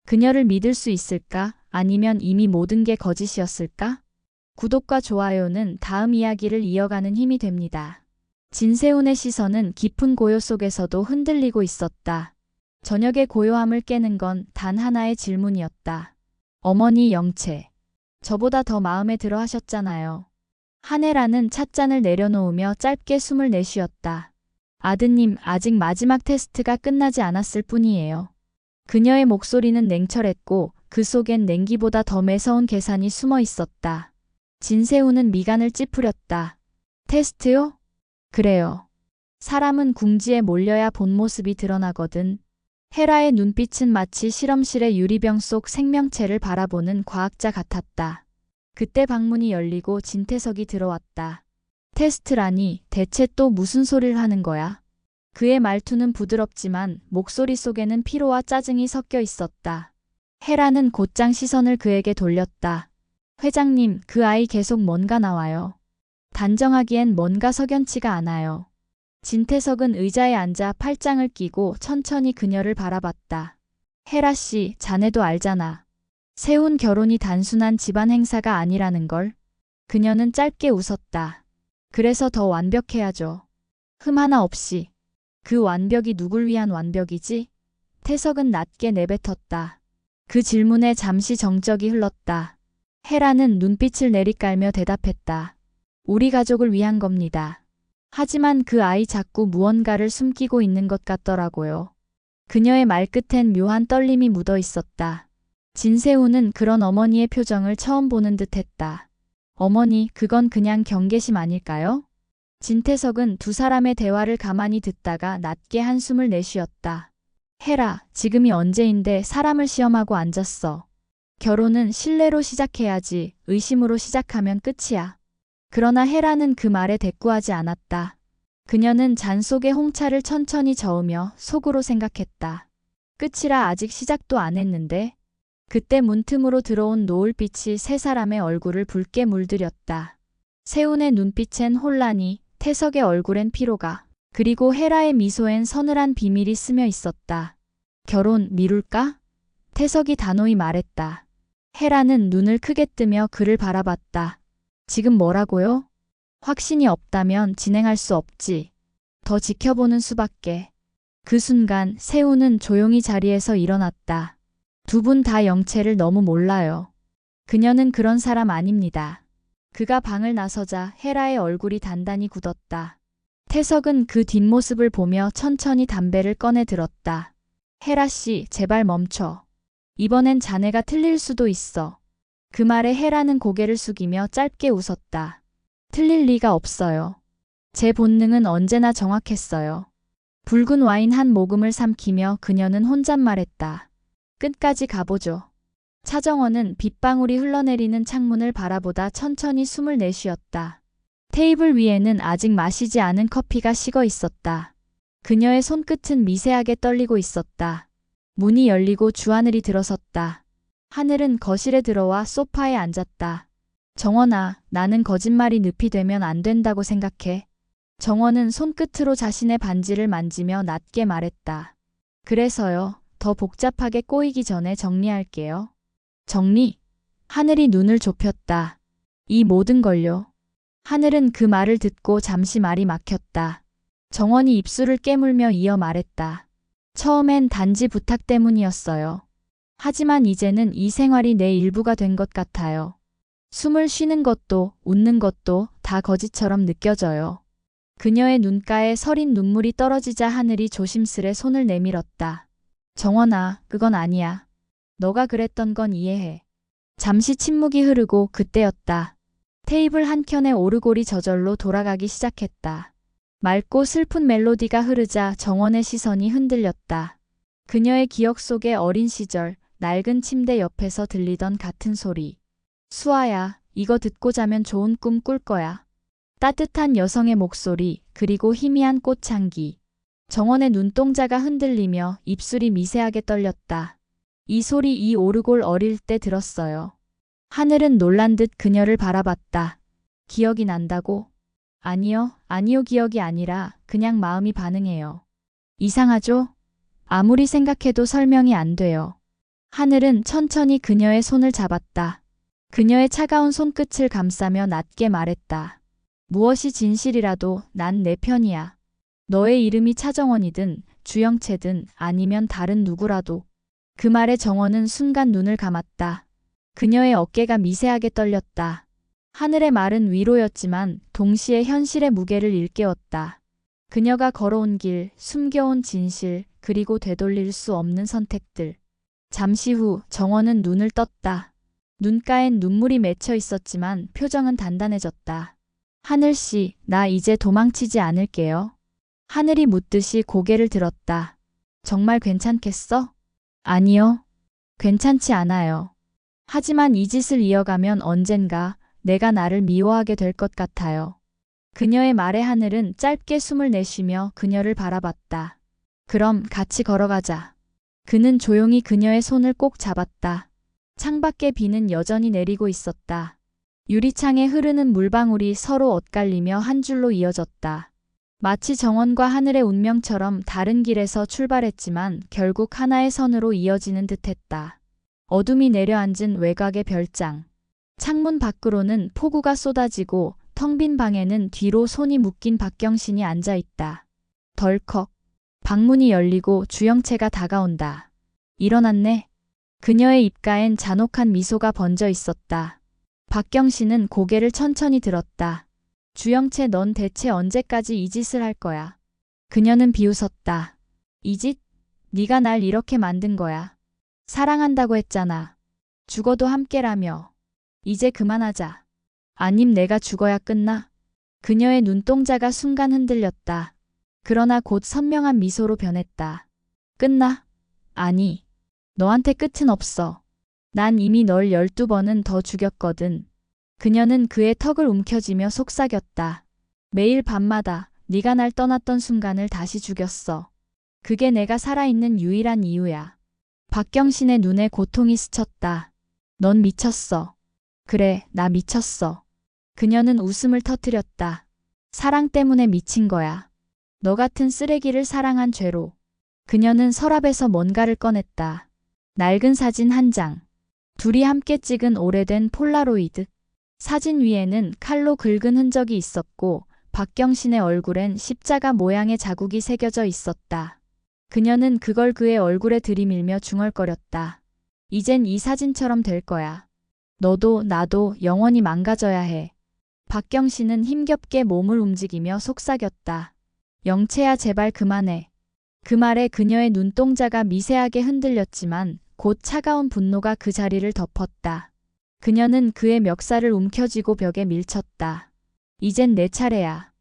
그녀를 믿을 수 있을까? 아니면 이미 모든 게 거짓이었을까? 구독과 좋아요는 다음 이야기를 이어가는 힘이 됩니다. 진세훈의 시선은 깊은 고요 속에서도 흔들리고 있었다. 저녁의 고요함을 깨는 건 단 하나의 질문이었다. 어머니 영채. 저보다 더 마음에 들어 하셨잖아요. 한혜라는 찻잔을 내려놓으며 짧게 숨을 내쉬었다. 아드님, 아직 마지막 테스트가 끝나지 않았을 뿐이에요. 그녀의 목소리는 냉철했고 그 속엔 냉기보다 더 매서운 계산이 숨어 있었다. 진세훈은 미간을 찌푸렸다. 테스트요? 그래요. 사람은 궁지에 몰려야 본 모습이 드러나거든. 헤라의 눈빛은 마치 실험실의 유리병 속 생명체를 바라보는 과학자 같았다. 그때 방문이 열리고 진태석이 들어왔다. 테스트라니 대체 또 무슨 소리를 하는 거야? 그의 말투는 부드럽지만 목소리 속에는 피로와 짜증이 섞여 있었다. 헤라는 곧장 시선을 그에게 돌렸다. 회장님, 그 아이 계속 뭔가 나와요. 단정하기엔 뭔가 석연치가 않아요. 진태석은 의자에 앉아 팔짱을 끼고 천천히 그녀를 바라봤다. 헤라 씨, 자네도 알잖아. 세훈 결혼이 단순한 집안 행사가 아니라는 걸. 그녀는 짧게 웃었다. 그래서 더 완벽해야죠. 흠 하나 없이. 그 완벽이 누굴 위한 완벽이지? 태석은 낮게 내뱉었다. 그 질문에 잠시 정적이 흘렀다. 헤라는 눈빛을 내리깔며 대답했다. 우리 가족을 위한 겁니다. 하지만 그 아이 자꾸 무언가를 숨기고 있는 것 같더라고요. 그녀의 말끝엔 묘한 떨림이 묻어 있었다. 진세훈은 그런 어머니의 표정을 처음 보는 듯 했다. 어머니, 그건 그냥 경계심 아닐까요? 진태석은 두 사람의 대화를 가만히 듣다가 낮게 한숨을 내쉬었다. 헤라, 지금이 언제인데 사람을 시험하고 앉았어. 결혼은 신뢰로 시작해야지 의심으로 시작하면 끝이야. 그러나 헤라는 그 말에 대꾸하지 않았다. 그녀는 잔 속에 홍차를 천천히 저으며 속으로 생각했다. 끝이라 아직 시작도 안 했는데. 그때 문틈으로 들어온 노을빛이 세 사람의 얼굴을 붉게 물들였다. 세훈의 눈빛엔 혼란이, 태석의 얼굴엔 피로가, 그리고 헤라의 미소엔 서늘한 비밀이 스며 있었다. 결혼 미룰까? 태석이 단호히 말했다. 헤라는 눈을 크게 뜨며 그를 바라봤다. 지금 뭐라고요? 확신이 없다면 진행할 수 없지. 더 지켜보는 수밖에. 그 순간 세훈은 조용히 자리에서 일어났다. 두 분 다 영채를 너무 몰라요. 그녀는 그런 사람 아닙니다. 그가 방을 나서자 헤라의 얼굴이 단단히 굳었다. 태석은 그 뒷모습을 보며 천천히 담배를 꺼내 들었다. 헤라 씨, 제발 멈춰. 이번엔 자네가 틀릴 수도 있어. 그 말에 헤라는 고개를 숙이며 짧게 웃었다. 틀릴 리가 없어요. 제 본능은 언제나 정확했어요. 붉은 와인 한 모금을 삼키며 그녀는 혼잣말했다. 끝까지 가보죠. 차정원은 빗방울이 흘러내리는 창문을 바라보다 천천히 숨을 내쉬었다. 테이블 위에는 아직 마시지 않은 커피가 식어 있었다. 그녀의 손끝은 미세하게 떨리고 있었다. 문이 열리고 주하늘이 들어섰다. 하늘은 거실에 들어와 소파에 앉았다. 정원아, 나는 거짓말이 늪이 되면 안 된다고 생각해. 정원은 손끝으로 자신의 반지를 만지며 낮게 말했다. 그래서요. 더 복잡하게 꼬이기 전에 정리할게요. 정리? 하늘이 눈을 좁혔다. 이 모든 걸요. 하늘은 그 말을 듣고 잠시 말이 막혔다. 정원이 입술을 깨물며 이어 말했다. 처음엔 단지 부탁 때문이었어요. 하지만 이제는 이 생활이 내 일부가 된 것 같아요. 숨을 쉬는 것도 웃는 것도 다 거짓처럼 느껴져요. 그녀의 눈가에 서린 눈물이 떨어지자 하늘이 조심스레 손을 내밀었다. 정원아, 그건 아니야. 너가 그랬던 건 이해해. 잠시 침묵이 흐르고 그때였다. 테이블 한켠의 오르골이 저절로 돌아가기 시작했다. 맑고 슬픈 멜로디가 흐르자 정원의 시선이 흔들렸다. 그녀의 기억 속의 어린 시절, 낡은 침대 옆에서 들리던 같은 소리. 수아야, 이거 듣고 자면 좋은 꿈 꿀 거야. 따뜻한 여성의 목소리, 그리고 희미한 꽃향기. 정원의 눈동자가 흔들리며 입술이 미세하게 떨렸다. 이 소리 이 오르골 어릴 때 들었어요. 하늘은 놀란 듯 그녀를 바라봤다. 기억이 난다고? 아니요, 아니요 기억이 아니라 그냥 마음이 반응해요. 이상하죠? 아무리 생각해도 설명이 안 돼요. 하늘은 천천히 그녀의 손을 잡았다. 그녀의 차가운 손끝을 감싸며 낮게 말했다. 무엇이 진실이라도 난 내 편이야. 너의 이름이 차정원이든 주영채든 아니면 다른 누구라도. 그 말에 정원은 순간 눈을 감았다. 그녀의 어깨가 미세하게 떨렸다. 하늘의 말은 위로였지만 동시에 현실의 무게를 일깨웠다. 그녀가 걸어온 길, 숨겨온 진실, 그리고 되돌릴 수 없는 선택들. 잠시 후 정원은 눈을 떴다. 눈가엔 눈물이 맺혀 있었지만 표정은 단단해졌다. 하늘씨, 나 이제 도망치지 않을게요. 하늘이 묻듯이 고개를 들었다. 정말 괜찮겠어? 아니요. 괜찮지 않아요. 하지만 이 짓을 이어가면 언젠가 내가 나를 미워하게 될 것 같아요. 그녀의 말에 하늘은 짧게 숨을 내쉬며 그녀를 바라봤다. 그럼 같이 걸어가자. 그는 조용히 그녀의 손을 꼭 잡았다. 창밖에 비는 여전히 내리고 있었다. 유리창에 흐르는 물방울이 서로 엇갈리며 한 줄로 이어졌다. 마치 정원과 하늘의 운명처럼 다른 길에서 출발했지만 결국 하나의 선으로 이어지는 듯했다. 어둠이 내려앉은 외곽의 별장. 창문 밖으로는 폭우가 쏟아지고 텅 빈 방에는 뒤로 손이 묶인 박경신이 앉아있다. 덜컥. 방문이 열리고 주영채가 다가온다. 일어났네. 그녀의 입가엔 잔혹한 미소가 번져 있었다. 박경신은 고개를 천천히 들었다. 주영채, 넌 대체 언제까지 이 짓을 할 거야? 그녀는 비웃었다. 이 짓? 네가 날 이렇게 만든 거야. 사랑한다고 했잖아. 죽어도 함께라며. 이제 그만하자. 아님 내가 죽어야 끝나? 그녀의 눈동자가 순간 흔들렸다. 그러나 곧 선명한 미소로 변했다. 끝나? 아니. 너한테 끝은 없어. 난 이미 널 12번은 더 죽였거든. 그녀는 그의 턱을 움켜쥐며 속삭였다. 매일 밤마다 네가 날 떠났던 순간을 다시 죽였어. 그게 내가 살아있는 유일한 이유야. 박경신의 눈에 고통이 스쳤다. 넌 미쳤어. 그래, 나 미쳤어. 그녀는 웃음을 터뜨렸다. 사랑 때문에 미친 거야. 너 같은 쓰레기를 사랑한 죄로. 그녀는 서랍에서 뭔가를 꺼냈다. 낡은 사진 한 장. 둘이 함께 찍은 오래된 폴라로이드. 사진 위에는 칼로 긁은 흔적이 있었고 박경신의 얼굴엔 십자가 모양의 자국이 새겨져 있었다. 그녀는 그걸 그의 얼굴에 들이밀며 중얼거렸다. 이젠 이 사진처럼 될 거야. 너도 나도 영원히 망가져야 해. 박경신은 힘겹게 몸을 움직이며 속삭였다. 영채야, 제발 그만해. 그 말에 그녀의 눈동자가 미세하게 흔들렸지만 곧 차가운 분노가 그 자리를 덮었다. 그녀는 그의 멱살을 움켜쥐고 벽에 밀쳤다. 이젠 내 차례야.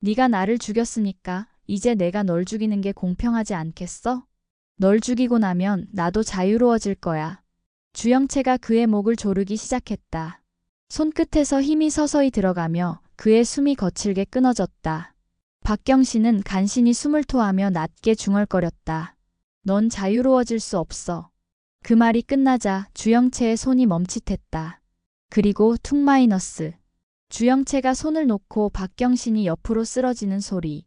네가 나를 죽였으니까 이제 내가 널 죽이는 게 공평하지 않겠어? 널 죽이고 나면 나도 자유로워질 거야. 주영채가 그의 목을 조르기 시작했다. 손끝에서 힘이 서서히 들어가며 그의 숨이 거칠게 끊어졌다. 박경신은 간신히 숨을 토하며 낮게 중얼거렸다. 넌 자유로워질 수 없어. 그 말이 끝나자 주영채의 손이 멈칫했다. 그리고 툭 마이너스. 주영채가 손을 놓고 박경신이 옆으로 쓰러지는 소리.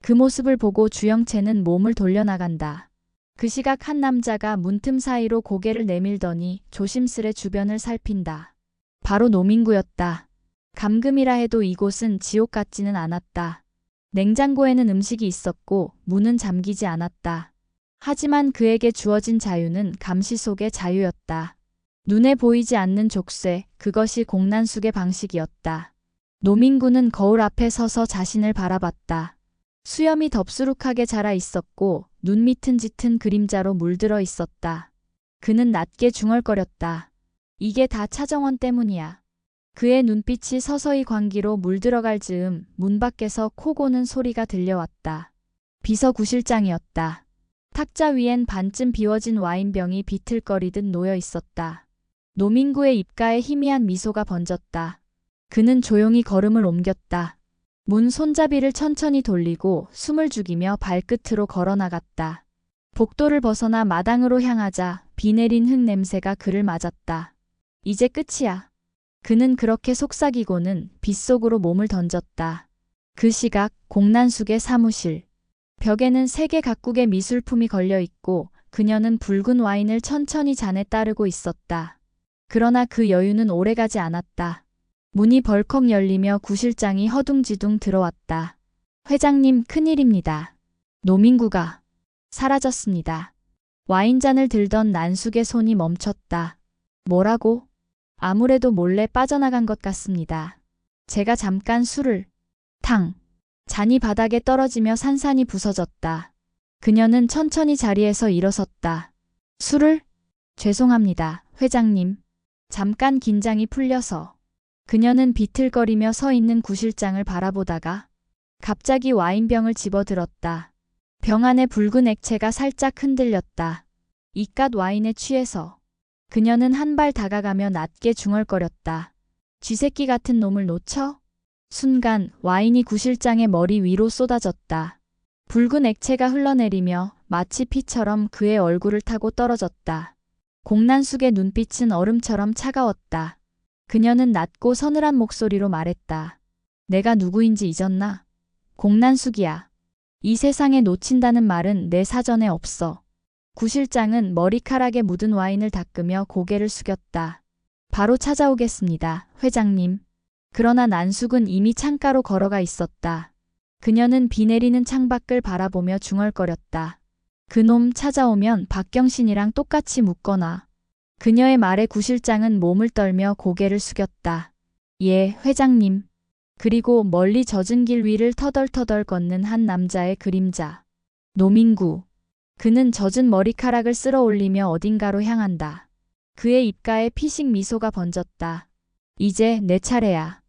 그 모습을 보고 주영채는 몸을 돌려나간다. 그 시각 한 남자가 문틈 사이로 고개를 내밀더니 조심스레 주변을 살핀다. 바로 노민구였다. 감금이라 해도 이곳은 지옥 같지는 않았다. 냉장고에는 음식이 있었고 문은 잠기지 않았다. 하지만 그에게 주어진 자유는 감시 속의 자유였다. 눈에 보이지 않는 족쇄, 그것이 공난숙의 방식이었다. 노민구는 거울 앞에 서서 자신을 바라봤다. 수염이 덥수룩하게 자라 있었고 눈 밑은 짙은 그림자로 물들어 있었다. 그는 낮게 중얼거렸다. 이게 다 차정원 때문이야. 그의 눈빛이 서서히 광기로 물들어갈 즈음 문 밖에서 코 고는 소리가 들려왔다. 비서구실장이었다. 탁자 위엔 반쯤 비워진 와인병이 비틀거리듯 놓여 있었다. 노민구의 입가에 희미한 미소가 번졌다. 그는 조용히 걸음을 옮겼다. 문 손잡이를 천천히 돌리고 숨을 죽이며 발끝으로 걸어나갔다. 복도를 벗어나 마당으로 향하자 비 내린 흙 냄새가 그를 맞았다. 이제 끝이야. 그는 그렇게 속삭이고는 빗속으로 몸을 던졌다. 그 시각 공난숙의 사무실. 벽에는 3개 각국의 미술품이 걸려 있고 그녀는 붉은 와인을 천천히 잔에 따르고 있었다. 그러나 그 여유는 오래가지 않았다. 문이 벌컥 열리며 구실장이 허둥지둥 들어왔다. 회장님, 큰일입니다. 노민구가 사라졌습니다. 와인잔을 들던 난숙의 손이 멈췄다. 뭐라고? 아무래도 몰래 빠져나간 것 같습니다. 제가 잠깐 술을 잔이 바닥에 떨어지며 산산이 부서졌다. 그녀는 천천히 자리에서 일어섰다. 술을? 죄송합니다, 회장님. 잠깐 긴장이 풀려서. 그녀는 비틀거리며 서 있는 구실장을 바라보다가 갑자기 와인병을 집어들었다. 병 안에 붉은 액체가 살짝 흔들렸다. 이깟 와인에 취해서 그녀는 한 발 다가가며 낮게 중얼거렸다. 쥐새끼 같은 놈을 놓쳐? 순간 와인이 구실장의 머리 위로 쏟아졌다. 붉은 액체가 흘러내리며 마치 피처럼 그의 얼굴을 타고 떨어졌다. 공난숙의 눈빛은 얼음처럼 차가웠다. 그녀는 낮고 서늘한 목소리로 말했다. 내가 누구인지 잊었나? 공난숙이야. 이 세상에 놓친다는 말은 내 사전에 없어. 구실장은 머리카락에 묻은 와인을 닦으며 고개를 숙였다. 바로 찾아오겠습니다, 회장님. 그러나 난숙은 이미 창가로 걸어가 있었다. 그녀는 비 내리는 창밖을 바라보며 중얼거렸다. 그놈 찾아오면 박경신이랑 똑같이 묶거나. 그녀의 말에 구실장은 몸을 떨며 고개를 숙였다. 예, 회장님. 그리고 멀리 젖은 길 위를 터덜터덜 걷는 한 남자의 그림자. 노민구. 그는 젖은 머리카락을 쓸어 올리며 어딘가로 향한다. 그의 입가에 피식 미소가 번졌다. 이제 내 차례야.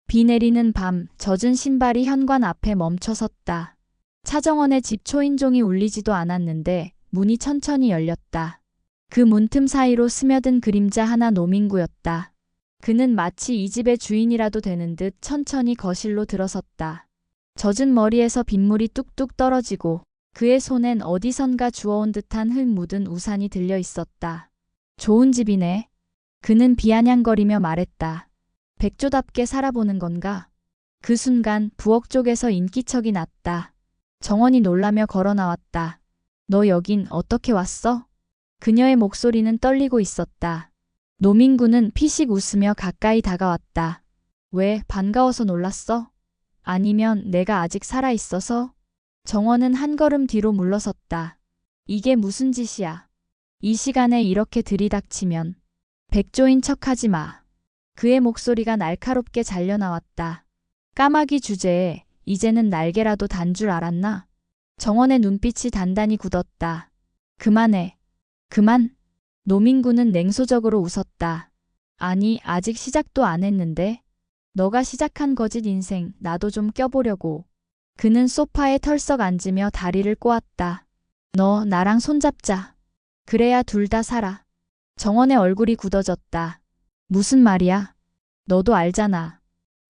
비 내리는 밤, 젖은 신발이 현관 앞에 멈춰 섰다. 차정원의 집 초인종이 울리지도 않았는데 문이 천천히 열렸다. 그 문틈 사이로 스며든 그림자 하나 노민구였다. 그는 마치 이 집의 주인이라도 되는 듯 천천히 거실로 들어섰다. 젖은 머리에서 빗물이 뚝뚝 떨어지고 그의 손엔 어디선가 주워온 듯한 흙 묻은 우산이 들려 있었다. 좋은 집이네. 그는 비아냥거리며 말했다. 백조답게 살아보는 건가? 그 순간 부엌 쪽에서 인기척이 났다. 정원이 놀라며 걸어 나왔다. 너 여긴 어떻게 왔어? 그녀의 목소리는 떨리고 있었다. 노민구는 피식 웃으며 가까이 다가왔다. 왜, 반가워서 놀랐어? 아니면 내가 아직 살아있어서? 정원은 한 걸음 뒤로 물러섰다. 이게 무슨 짓이야? 이 시간에 이렇게 들이닥치면. 백조인 척하지 마. 그의 목소리가 날카롭게 잘려나왔다. 까마귀 주제에 이제는 날개라도 단 줄 알았나? 정원의 눈빛이 단단히 굳었다. 그만해. 그만? 노민구는 냉소적으로 웃었다. 아니, 아직 시작도 안 했는데. 너가 시작한 거짓 인생 나도 좀 껴보려고. 그는 소파에 털썩 앉으며 다리를 꼬았다. 너 나랑 손잡자. 그래야 둘 다 살아. 정원의 얼굴이 굳어졌다. 무슨 말이야? 너도 알잖아.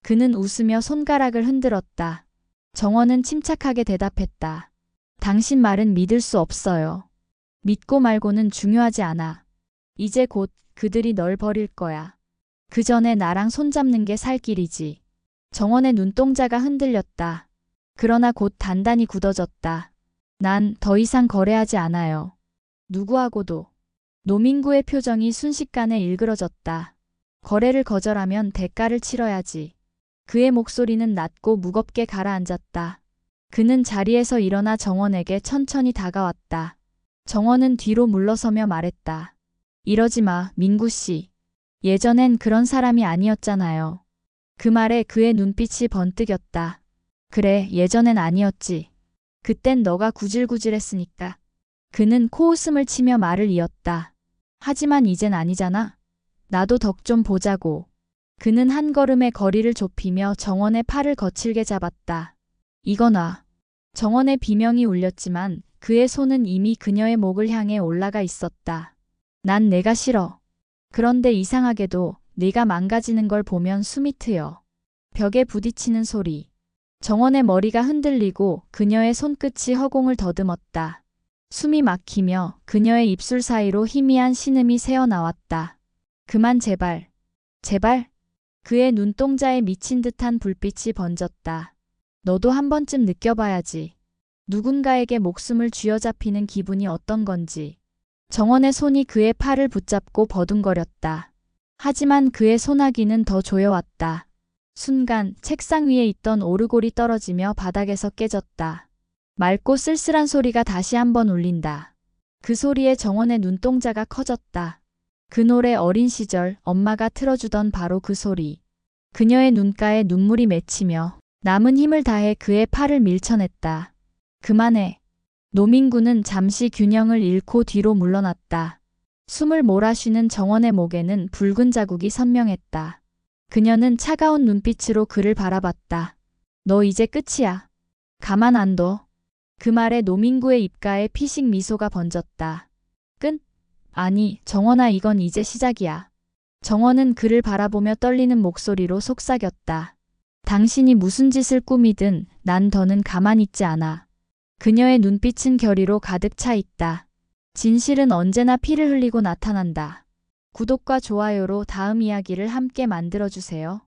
그는 웃으며 손가락을 흔들었다. 정원은 침착하게 대답했다. 당신 말은 믿을 수 없어요. 믿고 말고는 중요하지 않아. 이제 곧 그들이 널 버릴 거야. 그 전에 나랑 손잡는 게 살 길이지. 정원의 눈동자가 흔들렸다. 그러나 곧 단단히 굳어졌다. 난 더 이상 거래하지 않아요. 누구하고도. 노민구의 표정이 순식간에 일그러졌다. 거래를 거절하면 대가를 치러야지. 그의 목소리는 낮고 무겁게 가라앉았다. 그는 자리에서 일어나 정원에게 천천히 다가왔다. 정원은 뒤로 물러서며 말했다. 이러지 마, 민구 씨. 예전엔 그런 사람이 아니었잖아요. 그 말에 그의 눈빛이 번뜩였다. 그래, 예전엔 아니었지. 그땐 너가 구질구질했으니까. 그는 코웃음을 치며 말을 이었다. 하지만 이젠 아니잖아. 나도 덕 좀 보자고. 그는 한 걸음의 거리를 좁히며 정원의 팔을 거칠게 잡았다. 이거나. 정원의 비명이 울렸지만 그의 손은 이미 그녀의 목을 향해 올라가 있었다. 난 내가 싫어. 그런데 이상하게도 네가 망가지는 걸 보면 숨이 트여. 벽에 부딪히는 소리. 정원의 머리가 흔들리고 그녀의 손끝이 허공을 더듬었다. 숨이 막히며 그녀의 입술 사이로 희미한 신음이 새어나왔다. 그만 제발. 제발? 그의 눈동자에 미친 듯한 불빛이 번졌다. 너도 한 번쯤 느껴봐야지. 누군가에게 목숨을 쥐어잡히는 기분이 어떤 건지. 정원의 손이 그의 팔을 붙잡고 버둥거렸다. 하지만 그의 소나기는 더 조여왔다. 순간 책상 위에 있던 오르골이 떨어지며 바닥에서 깨졌다. 맑고 쓸쓸한 소리가 다시 한번 울린다. 그 소리에 정원의 눈동자가 커졌다. 그 노래 어린 시절 엄마가 틀어주던 바로 그 소리. 그녀의 눈가에 눈물이 맺히며 남은 힘을 다해 그의 팔을 밀쳐냈다. 그만해. 노민구는 잠시 균형을 잃고 뒤로 물러났다. 숨을 몰아쉬는 정원의 목에는 붉은 자국이 선명했다. 그녀는 차가운 눈빛으로 그를 바라봤다. 너 이제 끝이야. 가만 안 둬. 그 말에 노민구의 입가에 피식 미소가 번졌다. 끝? 아니, 정원아, 이건 이제 시작이야. 정원은 그를 바라보며 떨리는 목소리로 속삭였다. 당신이 무슨 짓을 꾸미든 난 더는 가만히 있지 않아. 그녀의 눈빛은 결의로 가득 차 있다. 진실은 언제나 피를 흘리고 나타난다. 구독과 좋아요로 다음 이야기를 함께 만들어주세요.